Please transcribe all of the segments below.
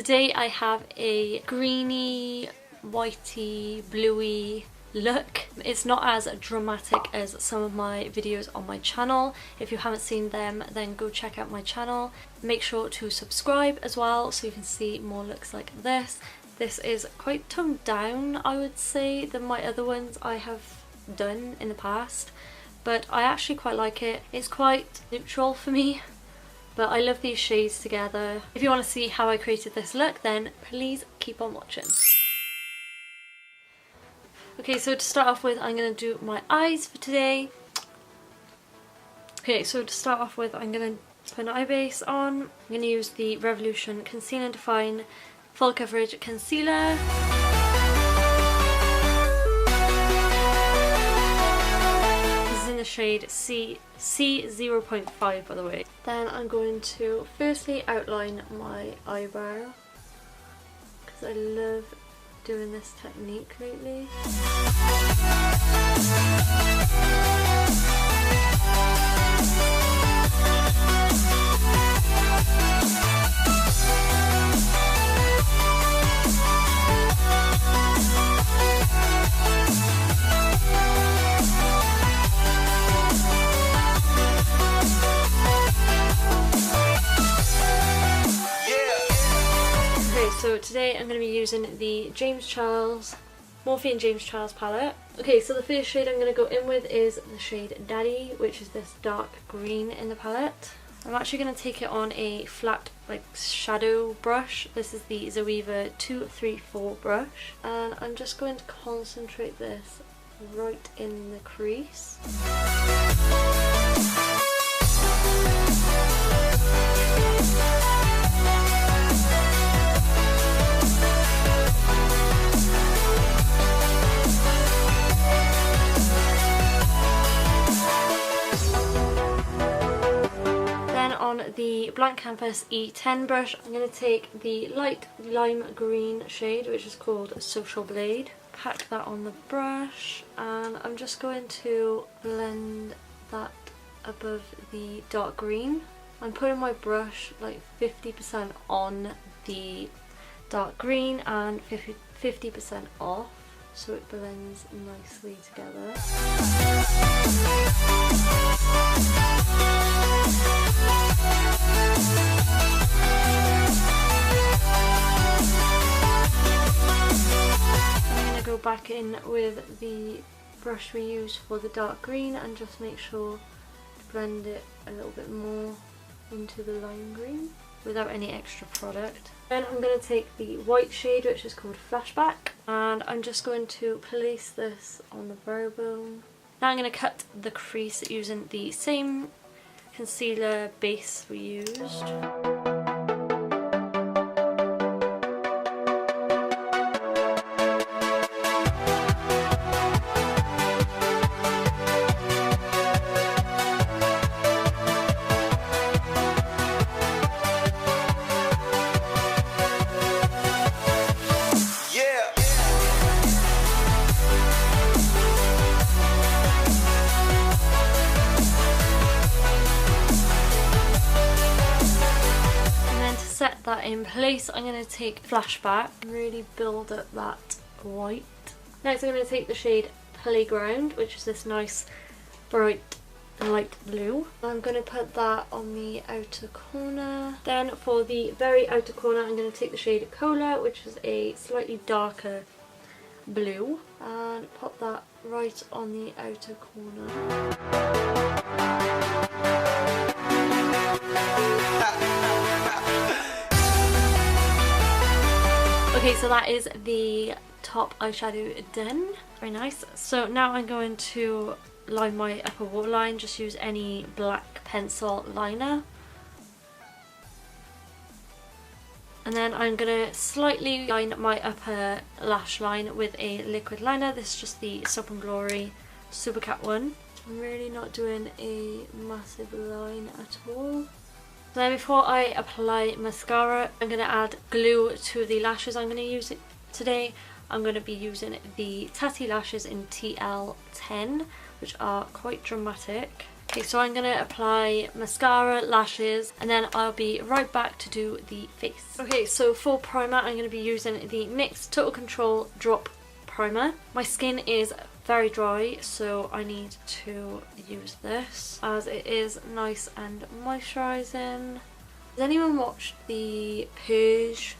today I have a greeny, whitey, bluey look. It's not as dramatic as some of my videos on my channel. If you haven't seen them, then go check out my channel. Make sure to subscribe as well so you can see more looks like this. This is quite toned down, I would say, than my other ones I have done in the past, but I actually quite like it. It's quite neutral for me, but I love these shades together. If you want to see how I created this look, then please keep on watching. Okay, so to start off with, I'm going to do my eyes for today. Okay, so to start off with, I'm going to put an eye base on. I'm going to use the Revolution Conceal and Define Full Coverage Concealer. This is in the shade C0.5, by the way. Then I'm going to firstly outline my eyebrow, because I love doing this technique lately. So today I'm going to be using the Morphe and James Charles palette. Okay, so the first shade I'm going to go in with is the shade Daddy, which is this dark green in the palette. I'm actually going to take it on a flat shadow brush. This is the Zoeva 234 brush, and I'm just going to concentrate this right in the crease. On the Blank Canvas E10 brush, I'm going to take the light lime green shade, which is called Social Blade. Pack that on the brush, and I'm just going to blend that above the dark green. I'm putting my brush like 50% on the dark green and 50% off, so it blends nicely together. I'm going to go back in with the brush we used for the dark green and just make sure to blend it a little bit more into the lime green without any extra product. Then I'm going to take the white shade, which is called Flashback, and I'm just going to place this on the brow bone. Now I'm going to cut the crease using the same concealer base we used. That in place, I'm going to take Flashback and really build up that white. Next I'm going to take the shade Playground, which is this nice bright light blue. I'm going to put that on the outer corner. Then for the very outer corner, I'm going to take the shade Cola, which is a slightly darker blue, and pop that right on the outer corner. Okay, so that is the top eyeshadow done. Very nice. So now I'm going to line my upper waterline. Just use any black pencil liner. And then I'm going to slightly line my upper lash line with a liquid liner. This is just the Soap & Glory Supercat one. I'm really not doing a massive line at all. Then before I apply mascara, I'm going to add glue to the lashes I'm going to use today. I'm going to be using the Tatti lashes in TL10, which are quite dramatic. Okay, so I'm gonna apply mascara, lashes, and then I'll be right back to do the face. Okay, so for primer, I'm gonna be using the NYX Total Control Drop Primer. My skin is very dry, so I need to use this as it is nice and moisturising. Has anyone watched the Purge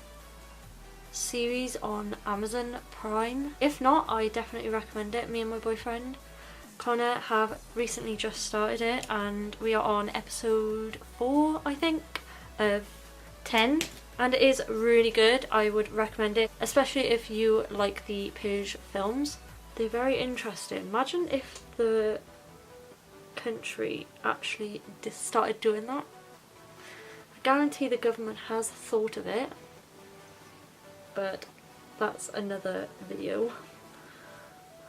series on Amazon Prime? If not, I definitely recommend it. Me and my boyfriend Connor have recently just started it, and we are on episode 4, I think, of 10, and it is really good. I would recommend it, especially if you like the Purge films. They're very interesting. Imagine if the country actually started doing that. I guarantee the government has thought of it, but that's another video.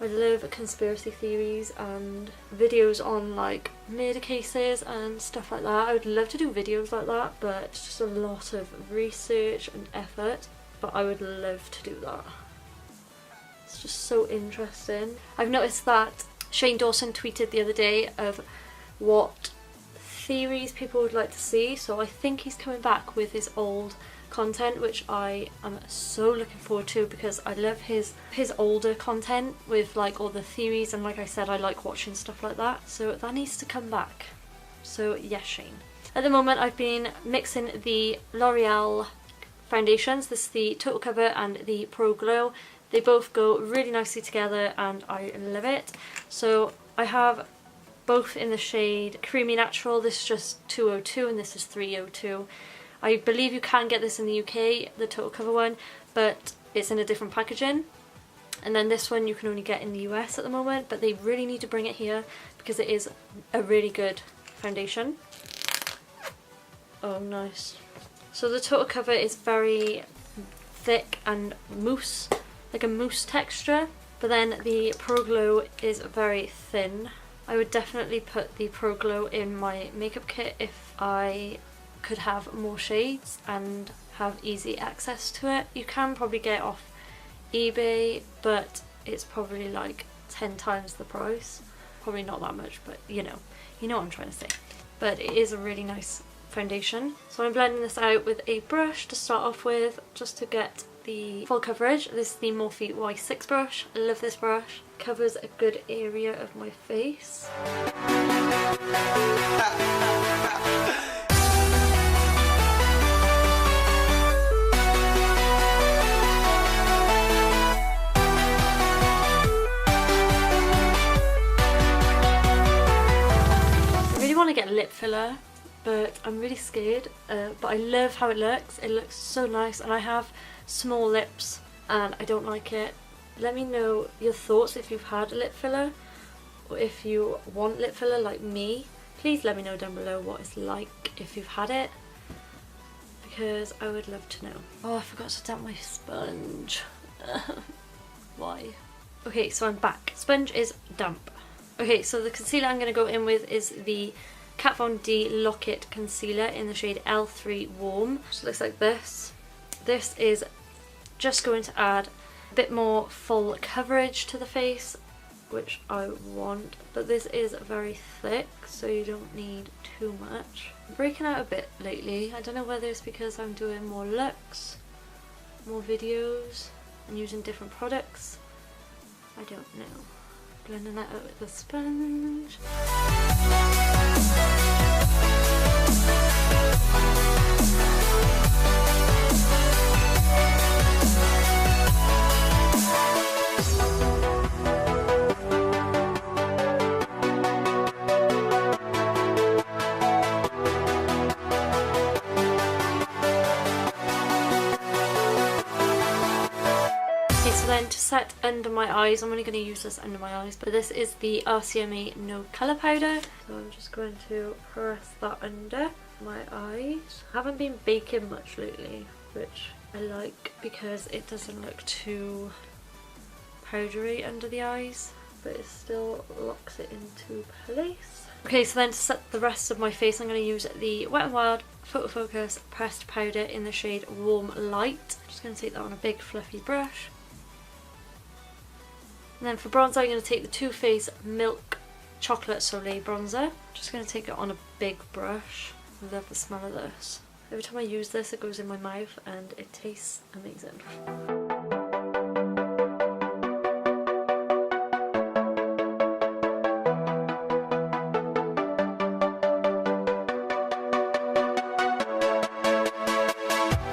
I love conspiracy theories and videos on like murder cases and stuff like that. I would love to do videos like that, but it's just a lot of research and effort, but I would love to do that. It's just so interesting. I've noticed that Shane Dawson tweeted the other day of what theories people would like to see, so I think he's coming back with his old content, which I am so looking forward to because I love his older content with like all the theories, and like I said, I like watching stuff like that, so that needs to come back. So yes, Shane. At the moment I've been mixing the L'Oreal foundations. This is the Total Cover and the Pro Glow. They both go really nicely together and I love it. So I have both in the shade Creamy Natural. This is just 202 and this is 302. I believe you can get this in the UK, the Total Cover one, but it's in a different packaging. And then this one you can only get in the US at the moment, but they really need to bring it here because it is a really good foundation. Oh, nice. So the Total Cover is very thick and mousse, like a mousse texture, but then the Pro Glow is very thin. I would definitely put the Pro Glow in my makeup kit if I could have more shades and have easy access to it. You can probably get it off eBay, but it's probably like 10 times the price. Probably not that much, but you know what I'm trying to say. But it is a really nice foundation. So I'm blending this out with a brush to start off with, just to get the full coverage. This is the Morphe Y6 brush. I love this brush. It covers a good area of my face. I get lip filler, but I'm really scared, but I love how it looks. It looks so nice, and I have small lips and I don't like it. Let me know your thoughts if you've had a lip filler, or if you want lip filler like me. Please let me know down below what it's like if you've had it, because I would love to know. Oh, I forgot to damp my sponge. Why? Okay, so I'm back. Sponge is damp. Okay, so the concealer I'm going to go in with is the Kat Von D Lock-It Concealer in the shade L3 Warm. It looks like this. This is just going to add a bit more full coverage to the face, which I want, but this is very thick, so you don't need too much. I'm breaking out a bit lately. I don't know whether it's because I'm doing more looks, more videos, and using different products. I don't know. Blending that out with the sponge. Then to set under my eyes, I'm only going to use this under my eyes, but this is the RCMA No Colour Powder. So I'm just going to press that under my eyes. I haven't been baking much lately, which I like because it doesn't look too powdery under the eyes, but it still locks it into place. Okay, so then to set the rest of my face, I'm going to use the Wet n Wild Photo Focus Pressed Powder in the shade Warm Light. I'm just going to take that on a big fluffy brush. And then for bronzer, I'm going to take the Too Faced Milk Chocolate Soleil bronzer. Just going to take it on a big brush. I love the smell of this. Every time I use this it goes in my mouth and it tastes amazing.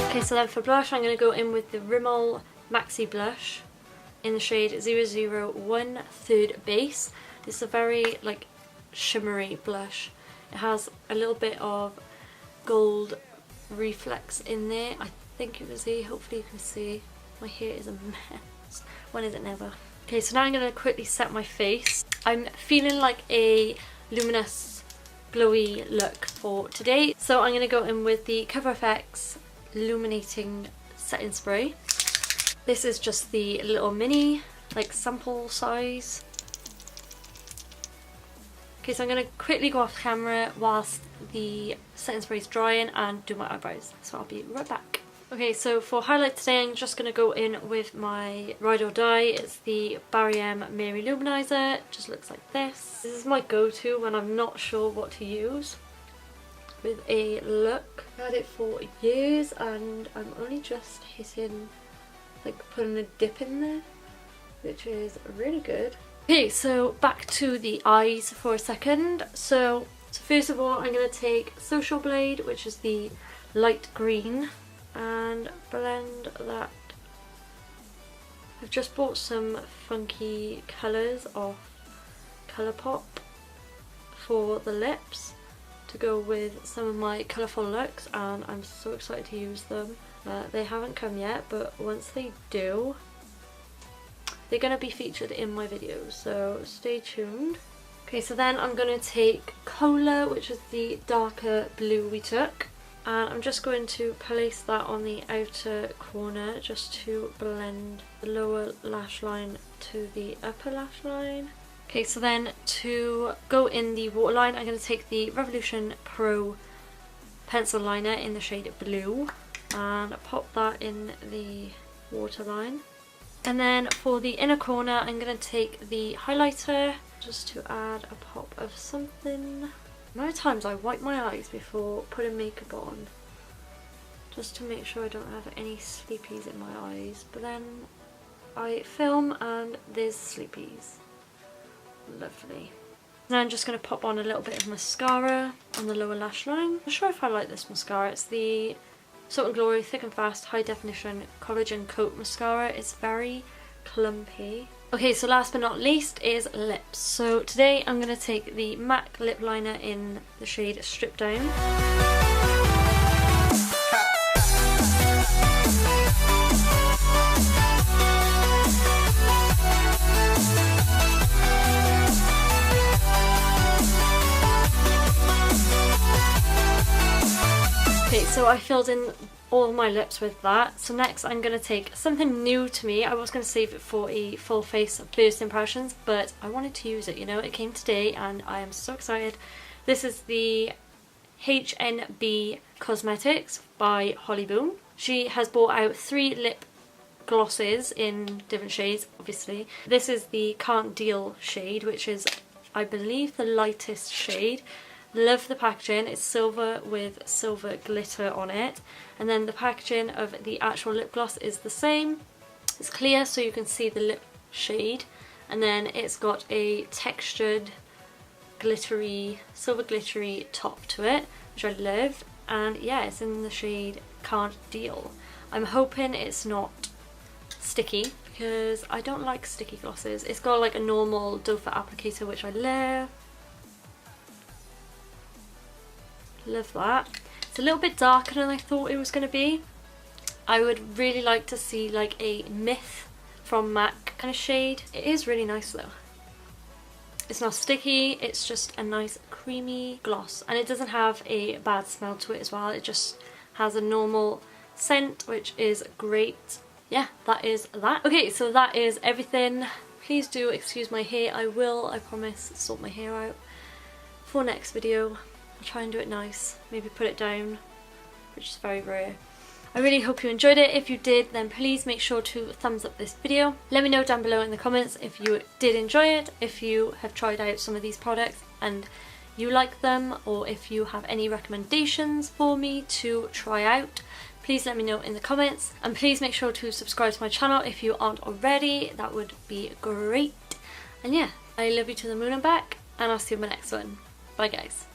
Okay, so then for blush I'm going to go in with the Rimmel Maxi Blush in the shade 001 Third Base. It's a very like shimmery blush. It has a little bit of gold reflex in there. I think you can see, hopefully you can see. My hair is a mess. When is it never? Okay, so now I'm going to quickly set my face. I'm feeling like a luminous glowy look for today. So I'm going to go in with the Cover FX Illuminating Setting Spray. This is just the little mini, like sample size. Okay, so I'm going to quickly go off camera whilst the setting spray is drying and do my eyebrows. So I'll be right back. Okay, so for highlight today I'm just going to go in with my Ride or Die. It's the Barry M Mary Luminizer. It just looks like this. This is my go-to when I'm not sure what to use with a look. I've had it for years and I'm only just hitting, like putting a dip in there, which is really good. Okay, so back to the eyes for a second. So first of all I'm going to take Social Blade, which is the light green, and blend that. I've just bought some funky colours off Colourpop for the lips to go with some of my colourful looks, and I'm so excited to use them. They haven't come yet, but once they do, they're going to be featured in my videos, so stay tuned. Okay, so then I'm going to take Cola, which is the darker blue we took, and I'm just going to place that on the outer corner just to blend the lower lash line to the upper lash line. Okay, so then to go in the waterline, I'm going to take the Revolution Pro pencil liner in the shade Blue and pop that in the waterline. And then for the inner corner, I'm going to take the highlighter just to add a pop of something. Most times I wipe my eyes before putting makeup on, just to make sure I don't have any sleepies in my eyes, but then I film and there's sleepies. Lovely. Now I'm just going to pop on a little bit of mascara on the lower lash line. I'm not sure if I like this mascara. It's the Salt and Glory Thick and Fast High Definition Collagen Coat Mascara. It's very clumpy. Okay, so last but not least is lips. So today I'm going to take the MAC lip liner in the shade Strip Down. Okay, so I filled in all my lips with that. So next I'm going to take something new to me. I was going to save it for a full face burst impressions, but I wanted to use it, you know, it came today and I am so excited. This is the HNB Cosmetics by Holly Boom. She has brought out 3 lip glosses in different shades, obviously. This is the Can't Deal shade, which is, I believe, the lightest shade. Love the packaging. It's silver with silver glitter on it, and then the packaging of the actual lip gloss is the same. It's clear so you can see the lip shade, and then it's got a textured glittery, silver glittery top to it, which I love. And yeah, it's in the shade Can't Deal. I'm hoping it's not sticky because I don't like sticky glosses. It's got like a normal doe foot applicator, which I love. Love that. It's a little bit darker than I thought it was going to be. I would really like to see like a Myth from MAC kind of shade. It is really nice though. It's not sticky, it's just a nice creamy gloss, and it doesn't have a bad smell to it as well. It just has a normal scent, which is great. Yeah, that is that. Okay, so that is everything. Please do excuse my hair. I will, I promise, sort my hair out for next video. I'll try and do it nice, maybe put it down, which is very rare. I really hope you enjoyed it. If you did, then please make sure to thumbs up this video. Let me know down below in the comments if you did enjoy it, if you have tried out some of these products and you like them, or if you have any recommendations for me to try out. Please let me know in the comments, and please make sure to subscribe to my channel if you aren't already. That would be great. And yeah, I love you to the moon and back, and I'll see you in my next one. Bye guys.